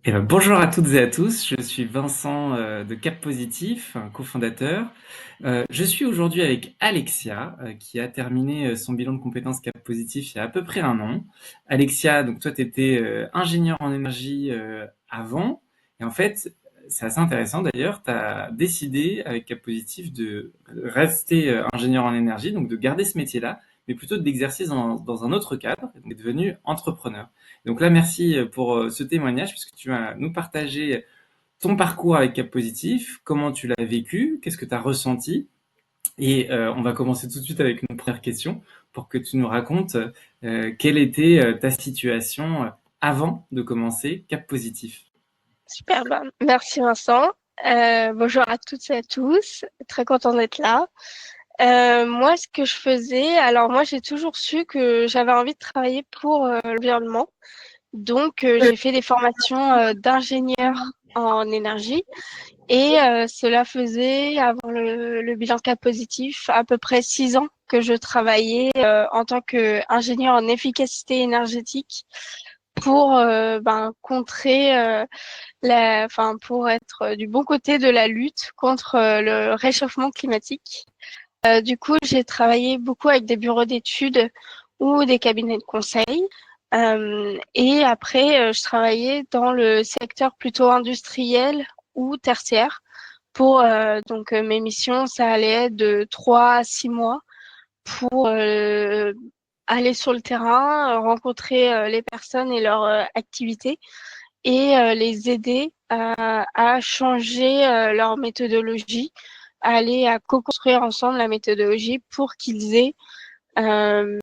Bonjour à toutes et à tous, je suis Vincent de Cap Positif, un cofondateur. Je suis aujourd'hui avec Alexia qui a terminé son bilan de compétences Cap Positif il y a à peu près un an. Alexia, donc toi tu étais ingénieur en énergie avant et en fait c'est assez intéressant d'ailleurs, tu as décidé avec Cap Positif de rester ingénieur en énergie, donc de garder ce métier-là, mais plutôt d'exercer dans un autre cadre, et donc devenu entrepreneur. Donc là, merci pour ce témoignage, puisque tu vas nous partager ton parcours avec Cap Positif, comment tu l'as vécu, qu'est-ce que tu as ressenti. Et on va commencer tout de suite avec une première question pour que tu nous racontes quelle était ta situation avant de commencer Cap Positif. Super, merci Vincent. Bonjour à toutes et à tous. Très content d'être là. Moi, ce que je faisais, alors moi, j'ai toujours su que j'avais envie de travailler pour l'environnement. Donc, j'ai fait des formations d'ingénieur en énergie et cela faisait, avant le bilan cas positif, à peu près 6 ans que je travaillais en tant qu'ingénieur en efficacité énergétique pour contrer enfin, pour être du bon côté de la lutte contre le réchauffement climatique. Du coup, j'ai travaillé beaucoup avec des bureaux d'études ou des cabinets de conseil. Et après, je travaillais dans le secteur plutôt industriel ou tertiaire. Pour mes missions, ça allait de 3 à 6 mois pour aller sur le terrain, rencontrer les personnes et leurs activités et les aider à changer leur méthodologie, à aller à co-construire ensemble la méthodologie pour qu'ils aient euh,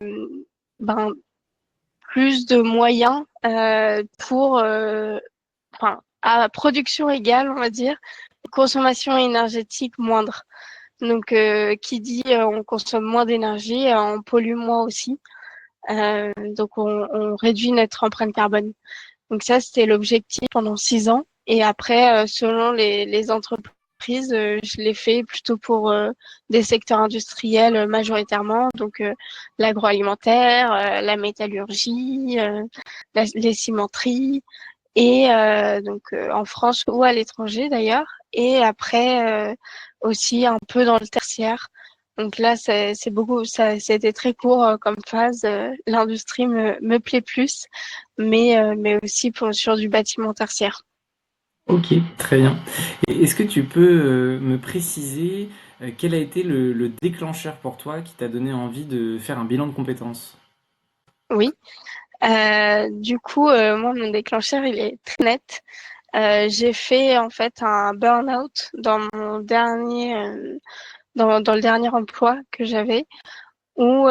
ben, plus de moyens pour, enfin, à production égale, on va dire, consommation énergétique moindre. Donc, qui dit on consomme moins d'énergie, on pollue moins aussi. Donc, on réduit notre empreinte carbone. Donc ça, c'était l'objectif pendant 6 ans. Et après, selon les entreprises, je l'ai fait plutôt pour des secteurs industriels majoritairement, donc l'agroalimentaire, la métallurgie, les cimenteries, et en France ou à l'étranger d'ailleurs. Et après, aussi un peu dans le tertiaire. Donc là, c'est beaucoup, c'était très court comme phase. L'industrie me plaît plus, mais aussi sur du bâtiment tertiaire. Ok, très bien. Et est-ce que tu peux me préciser quel a été le déclencheur pour toi qui t'a donné envie de faire un bilan de compétences? Oui. Du coup, moi, mon déclencheur, il est très net. J'ai fait en fait un burn-out dans le dernier emploi que j'avais, où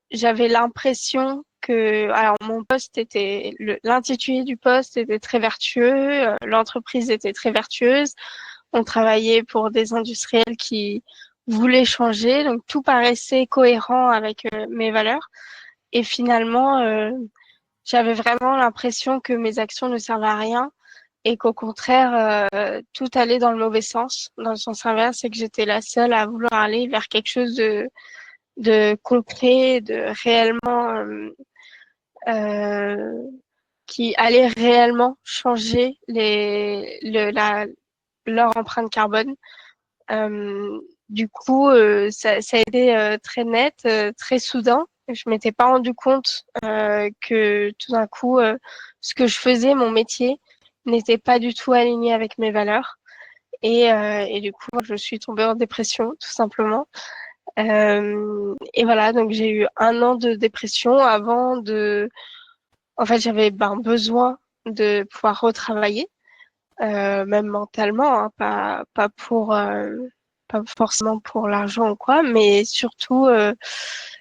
j'avais l'impression que, alors mon poste était, l'intitulé du poste était très vertueux, l'entreprise était très vertueuse, on travaillait pour des industriels qui voulaient changer, donc tout paraissait cohérent avec mes valeurs. Et finalement, j'avais vraiment l'impression que mes actions ne servaient à rien et qu'au contraire, tout allait dans le mauvais sens, dans le sens inverse, et que j'étais la seule à vouloir aller vers quelque chose de concret, de réellement euh, qui allait réellement changer leur empreinte carbone. Du coup, ça a été très net, très soudain. Je m'étais pas rendu compte que tout d'un coup, ce que je faisais, mon métier, n'était pas du tout aligné avec mes valeurs. Et du coup, je suis tombée en dépression, tout simplement. Et voilà, donc j'ai eu 1 an de dépression avant de. En fait, j'avais besoin de pouvoir retravailler, même mentalement, hein, pas forcément pour l'argent ou quoi, mais surtout.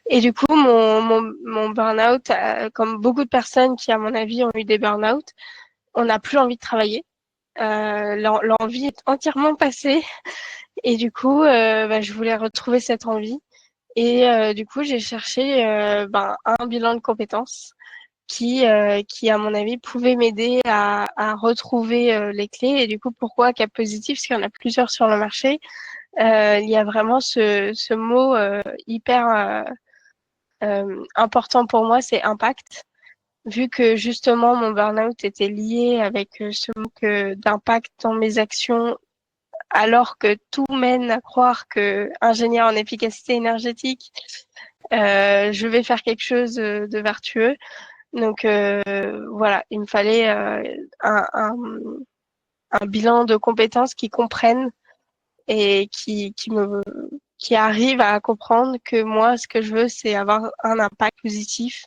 Et du coup, mon burn-out, comme beaucoup de personnes qui, à mon avis, ont eu des burn-out, on n'a plus envie de travailler. L'envie est entièrement passée. Et du coup, je voulais retrouver cette envie. Et du coup, j'ai cherché un bilan de compétences qui, à mon avis, pouvait m'aider à retrouver les clés. Et du coup, pourquoi Cap Positif? Parce qu'il y en a plusieurs sur le marché. Il y a vraiment ce mot hyper important pour moi, c'est impact. vu que justement mon burn-out était lié avec ce manque d'impact dans mes actions, alors que tout mène à croire que ingénieur en efficacité énergétique, je vais faire quelque chose de vertueux. Donc voilà, il me fallait un bilan de compétences qui comprenne et qui arrive à comprendre que moi, ce que je veux, c'est avoir un impact positif.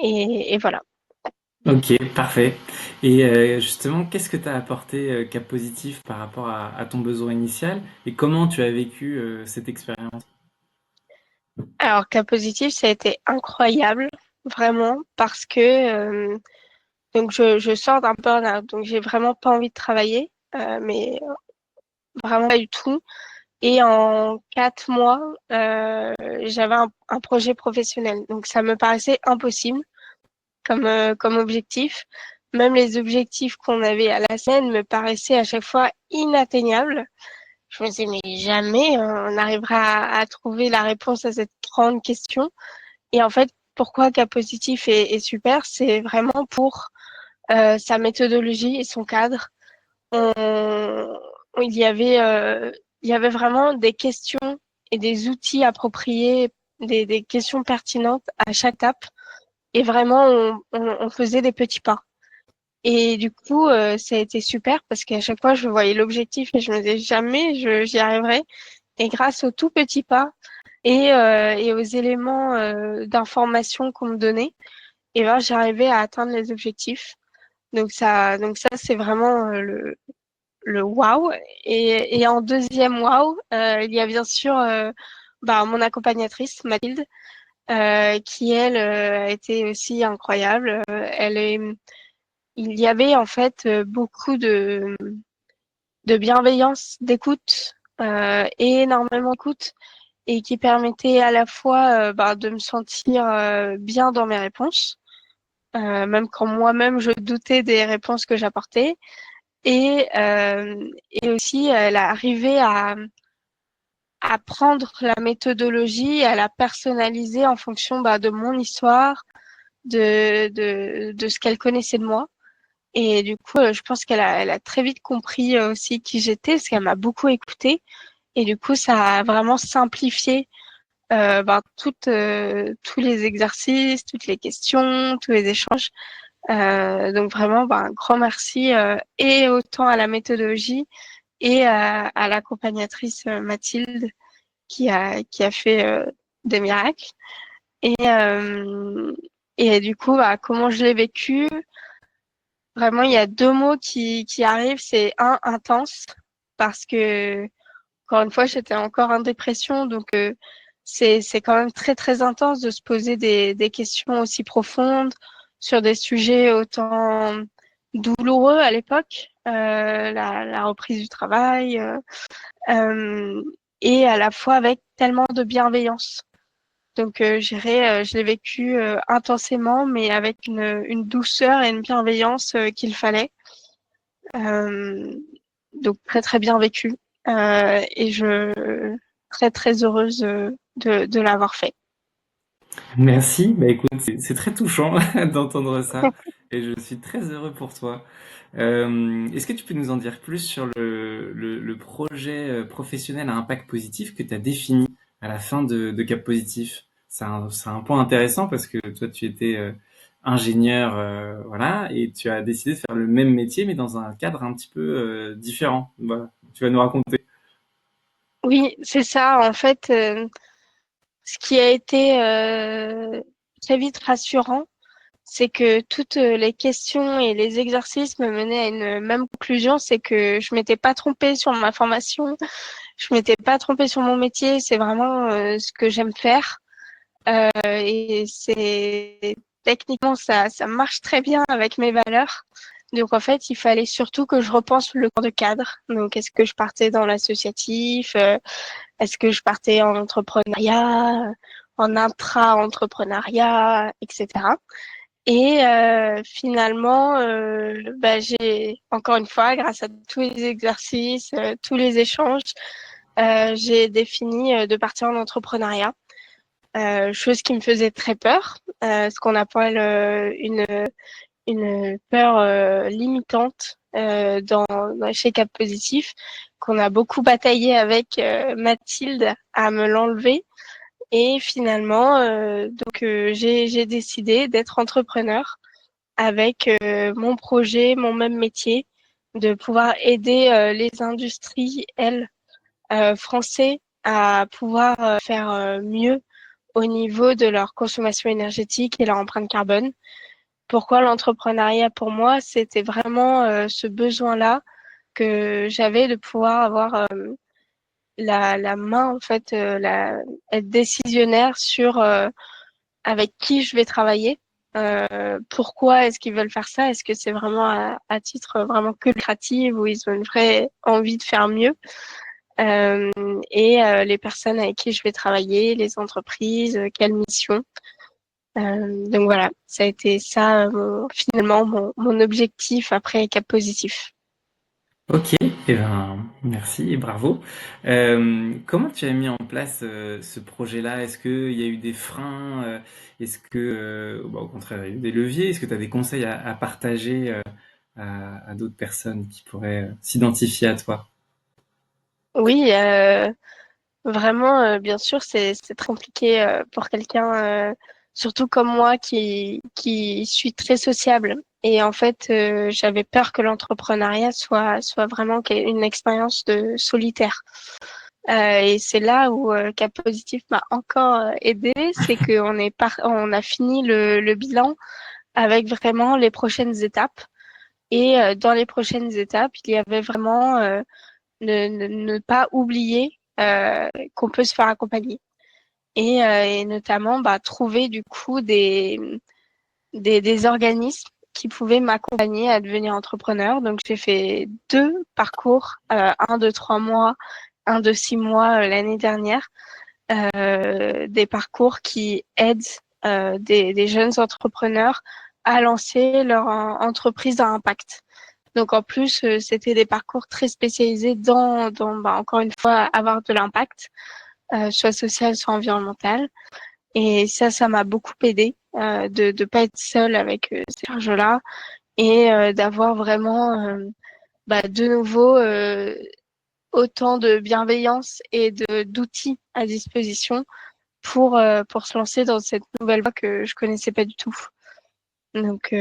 Et voilà. Ok, parfait. Et justement, qu'est-ce que tu as apporté Cap Positif par rapport à ton besoin initial et comment tu as vécu cette expérience? Alors, cas positif, ça a été incroyable, vraiment, parce que donc je sors d'un burn-out, donc j'ai vraiment pas envie de travailler, mais vraiment pas du tout. Et en 4 mois, j'avais un projet professionnel, donc ça me paraissait impossible comme objectif. Même les objectifs qu'on avait à la semaine me paraissaient à chaque fois inatteignables. Je me disais, mais jamais on arrivera à trouver la réponse à cette grande question. Et en fait, pourquoi Cas Positif est super, c'est vraiment pour sa méthodologie et son cadre. On, il y avait vraiment des questions et des outils appropriés, des questions pertinentes à chaque étape. Et vraiment, on faisait des petits pas. Et du coup, ça a été super parce qu'à chaque fois, je voyais l'objectif et je me disais jamais j'y arriverai. Et grâce aux tout petits pas et aux éléments d'information qu'on me donnait, et ben, j'arrivais à atteindre les objectifs. Donc ça, c'est vraiment le wow. Et en deuxième wow, il y a bien sûr mon accompagnatrice Mathilde, qui elle a été aussi incroyable. Il y avait en fait beaucoup de bienveillance, d'écoute et énormément d'écoute et qui permettait à la fois de me sentir bien dans mes réponses, même quand moi-même je doutais des réponses que j'apportais. Et aussi, elle a arrivé à prendre la méthodologie, à la personnaliser en fonction de mon histoire, de ce qu'elle connaissait de moi. Et du coup, je pense elle a très vite compris aussi qui j'étais, parce qu'elle m'a beaucoup écoutée. Et du coup, ça a vraiment simplifié tous les exercices, toutes les questions, tous les échanges. Donc vraiment, un grand merci et autant à la méthodologie et à l'accompagnatrice Mathilde qui a fait des miracles. Et, euh, et du coup, comment je l'ai vécu? Vraiment, il y a deux mots qui arrivent. C'est intense, parce que, encore une fois, j'étais encore en dépression. Donc, c'est quand même très, très intense de se poser des questions aussi profondes sur des sujets autant douloureux à l'époque, la reprise du travail, et à la fois avec tellement de bienveillance. Donc, je l'ai vécu intensément, mais avec une douceur et une bienveillance qu'il fallait. Euh, donc, très, très bien vécu. Et très, très heureuse de l'avoir fait. Merci, bah écoute, c'est très touchant d'entendre ça et je suis très heureux pour toi. Est-ce que tu peux nous en dire plus sur le projet professionnel à impact positif que tu as défini à la fin de Cap Positif? C'est un point intéressant parce que toi, tu étais ingénieur, voilà, et tu as décidé de faire le même métier mais dans un cadre un petit peu différent. Voilà, tu vas nous raconter. Oui, c'est ça. En fait, ce qui a été très vite rassurant, c'est que toutes les questions et les exercices me menaient à une même conclusion, c'est que je m'étais pas trompée sur ma formation, je m'étais pas trompée sur mon métier, c'est vraiment ce que j'aime faire. Et c'est techniquement ça marche très bien avec mes valeurs. Donc en fait, il fallait surtout que je repense le corps de cadre. Donc est-ce que je partais dans l'associatif, est-ce que je partais en entrepreneuriat, en intra-entrepreneuriat, etc. Et finalement, j'ai encore une fois, grâce à tous les exercices, tous les échanges, j'ai défini de partir en entrepreneuriat. chose qui me faisait très peur, ce qu'on appelle une peur limitante chez Cap Positif, qu'on a beaucoup bataillé avec Mathilde à me l'enlever. Et finalement, j'ai décidé d'être entrepreneur avec mon projet, mon même métier, de pouvoir aider les industries, elles, français, à pouvoir faire mieux au niveau de leur consommation énergétique et leur empreinte carbone. Pourquoi l'entrepreneuriat pour moi, c'était vraiment ce besoin-là que j'avais de pouvoir avoir la main, en fait, être décisionnaire sur avec qui je vais travailler. Pourquoi est-ce qu'ils veulent faire ça? Est-ce que c'est vraiment à titre vraiment que lucratif ou ils ont une vraie envie de faire mieux? Les personnes avec qui je vais travailler, les entreprises, quelle mission. Donc voilà, ça a été ça finalement mon objectif après Cap Positif. Ok, eh ben, merci et bravo. Comment tu as mis en place ce projet-là? Est-ce qu'il y a eu des freins? Est-ce que, au contraire, il y a eu des leviers? Est-ce que tu as des conseils à partager à d'autres personnes qui pourraient s'identifier à toi? Oui, vraiment, bien sûr, c'est très compliqué pour quelqu'un, surtout comme moi qui suis très sociable. Et en fait, j'avais peur que l'entrepreneuriat soit vraiment une expérience de solitaire. Et c'est là où Cap Positif m'a encore aidé, c'est on a fini le bilan avec vraiment les prochaines étapes. Et dans les prochaines étapes, il y avait vraiment ne pas oublier qu'on peut se faire accompagner. Et notamment trouver du coup des organismes qui pouvaient m'accompagner à devenir entrepreneur. Donc j'ai fait 2 parcours, un de 3 mois, un de 6 mois l'année dernière, des parcours qui aident des jeunes entrepreneurs à lancer leur entreprise à impact. Donc en plus, c'était des parcours très spécialisés dans encore une fois, avoir de l'impact, soit social, soit environnemental. Et ça m'a beaucoup aidé de pas être seule avec ces charges-là et d'avoir vraiment de nouveau autant de bienveillance et d'outils à disposition pour se lancer dans cette nouvelle voie que je connaissais pas du tout. Donc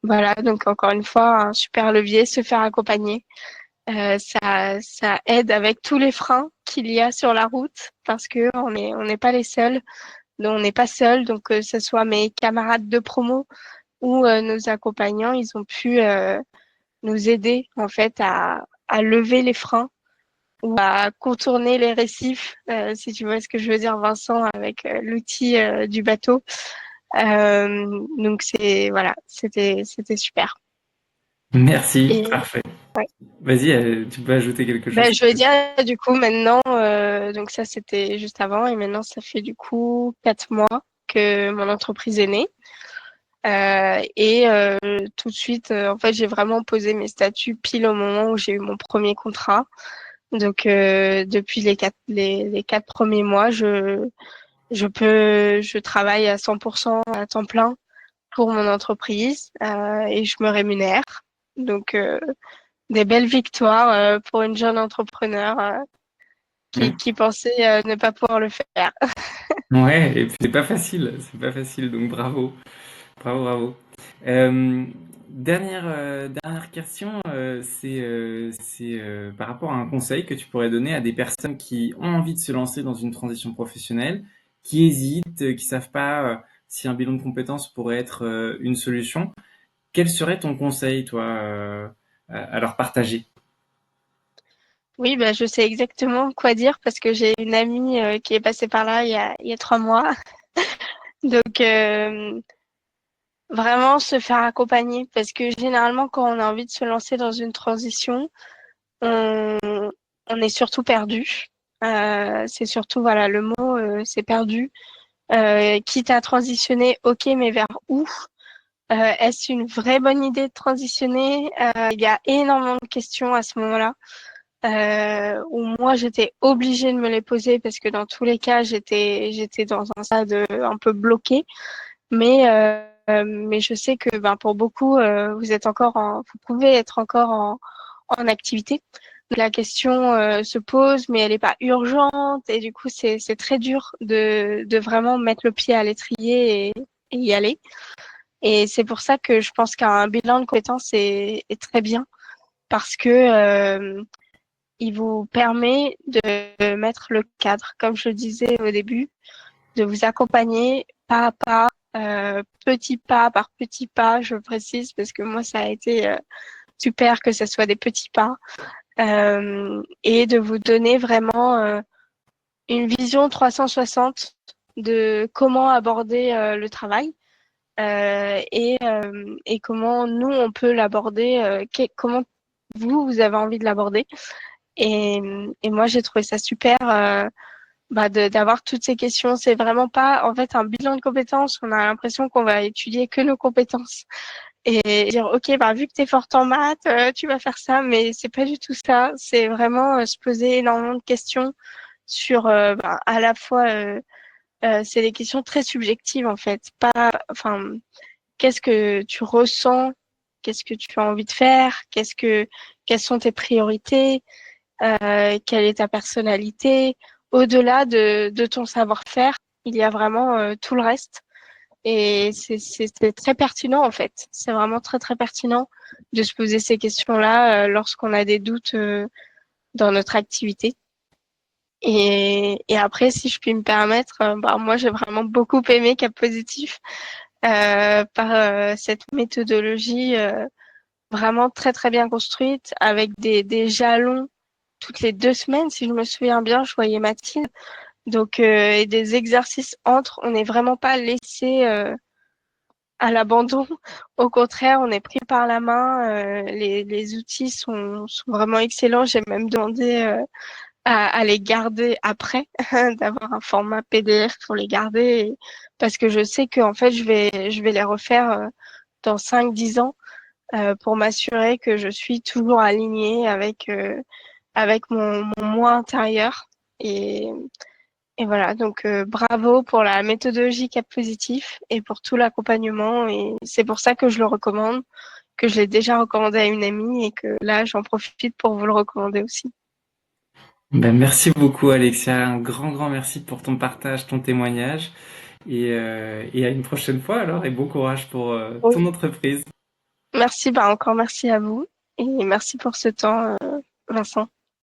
voilà, donc encore une fois, un super levier, se faire accompagner. Ça aide avec tous les freins qu'il y a sur la route parce que on n'est pas les seuls. Donc, on n'est pas seul, donc que ce soit mes camarades de promo ou nos accompagnants, ils ont pu nous aider en fait à lever les freins ou à contourner les récifs, si tu vois ce que je veux dire, Vincent, avec l'outil du bateau. Donc c'était super. Merci, Et parfait. ouais. Vas-y, tu peux ajouter quelque chose? Je veux dire du coup maintenant, donc ça c'était juste avant et maintenant ça fait du coup 4 mois que mon entreprise est née. Tout de suite, en fait, j'ai vraiment posé mes statuts pile au moment où j'ai eu mon premier contrat. Donc, depuis les 4 premiers mois, je travaille à 100% à temps plein pour mon entreprise et je me rémunère. Donc, des belles victoires pour une jeune entrepreneur qui pensait ne pas pouvoir le faire. Ouais, et puis c'est pas facile, donc bravo, bravo, bravo. Euh, dernière question, c'est par rapport à un conseil que tu pourrais donner à des personnes qui ont envie de se lancer dans une transition professionnelle, qui hésitent, qui savent pas si un bilan de compétences pourrait être une solution. Quel serait ton conseil, toi, à leur partager? Oui, je sais exactement quoi dire parce que j'ai une amie qui est passée par là il y a 3 mois. Donc, vraiment se faire accompagner parce que généralement, quand on a envie de se lancer dans une transition, on, on est surtout perdu. C'est surtout, voilà, le mot, c'est perdu. Quitte à transitionner, ok, mais vers où? Est-ce une vraie bonne idée de transitionner? Il y a énormément de questions à ce moment-là. où moi j'étais obligée de me les poser parce que dans tous les cas j'étais dans un stade un peu bloqué. Mais je sais que ben, pour beaucoup, vous pouvez être encore en activité. La question se pose, mais elle n'est pas urgente et du coup c'est très dur de vraiment mettre le pied à l'étrier et y aller. Et c'est pour ça que je pense qu'un bilan de compétences est très bien parce que il vous permet de mettre le cadre, comme je le disais au début, de vous accompagner pas à pas, petit pas par petit pas, je précise, parce que moi, ça a été super que ce soit des petits pas, et de vous donner vraiment une vision 360 de comment aborder le travail et comment nous, on peut l'aborder, comment vous avez envie de l'aborder. Et, et moi, j'ai trouvé ça super d'avoir toutes ces questions. C'est vraiment pas, en fait, un bilan de compétences. On a l'impression qu'on va étudier que nos compétences et dire, OK, bah, vu que tu es forte en maths, tu vas faire ça, mais c'est pas du tout ça. C'est vraiment se poser énormément de questions sur, à la fois, c'est des questions très subjectives, en fait. Pas, enfin, qu'est-ce que tu ressens? Qu'est-ce que tu as envie de faire? Quelles sont tes priorités? Quelle est ta personnalité. Au-delà de ton savoir-faire, il y a vraiment tout le reste. Et c'est très pertinent en fait. C'est vraiment très très pertinent de se poser ces questions-là lorsqu'on a des doutes dans notre activité. Et après, si je puis me permettre, moi j'ai vraiment beaucoup aimé Cap Positif par cette méthodologie vraiment très très bien construite avec des jalons toutes les 2 semaines, si je me souviens bien, je voyais Mathilde. Donc, et des exercices entre, on n'est vraiment pas laissé à l'abandon. Au contraire, on est pris par la main. Les outils sont vraiment excellents. J'ai même demandé à les garder après, d'avoir un format PDF pour les garder, parce que je sais qu'en fait, je vais les refaire dans 5-10 ans pour m'assurer que je suis toujours alignée avec mon moi intérieur. Et, et voilà, donc bravo pour la méthodologie Cap Positif et pour tout l'accompagnement. Et c'est pour ça que je le recommande, que je l'ai déjà recommandé à une amie et que là, j'en profite pour vous le recommander aussi. Ben, merci beaucoup Alexia, un grand grand merci pour ton partage, ton témoignage et à une prochaine fois alors et bon courage pour Oui. ton entreprise. Merci, bah encore merci à vous et merci pour ce temps, Vincent.